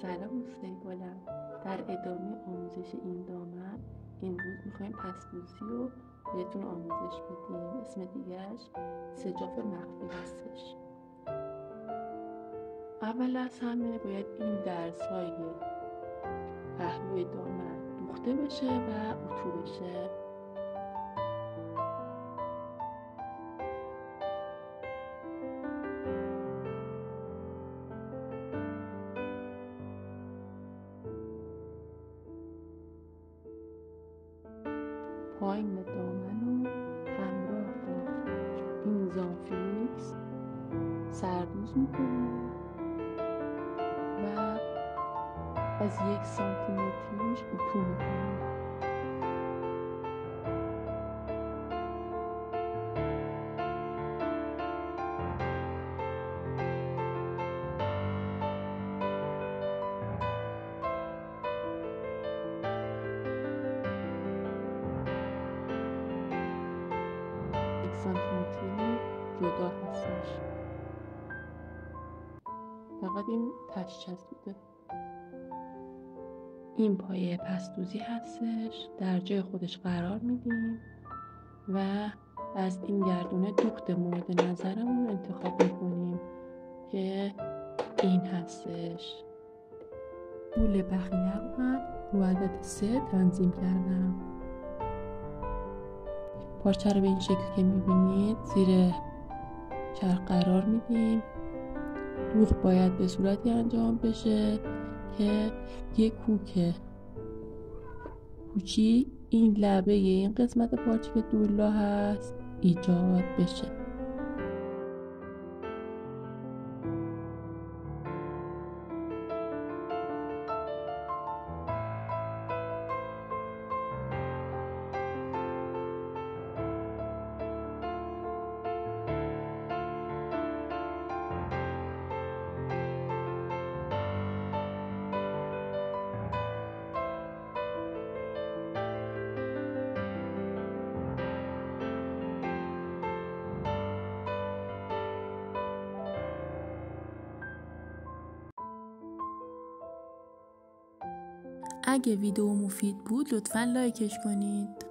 سلام دوستای گلم. در ادامه آموزش این دامن امروز میخوایم پس‌دوزی رو بهتون آموزش بدیم. اسم دیگرش سجاف مخفی هستش. اول از همه باید این درزهای پهلوی دامن دوخته بشه و اتو بشه. پایین دامن رو همراه با این زانفیکس سردوز میکنیم و از 1 سانتیمتریش اتو میکنیم. سانتیمتری جدا هستش، فقط این تش چسبیده. این پایه پس‌دوزی هستش، در جای خودش قرار میدیم و از این گردونه دوخت مورد نظرمون انتخاب میکنیم که این هستش. طول بقیه رو هم رو عدد 3 تنظیم کردم. پارچه رو به این شکل که میبینید زیر چرخ قرار میدیم. دوخت باید به صورتی انجام بشه که یک کوک کوچی این لبه این قسمت پارچه که دولا هست ایجاد بشه. اگه ویدیو مفید بود لطفاً لایکش کنید.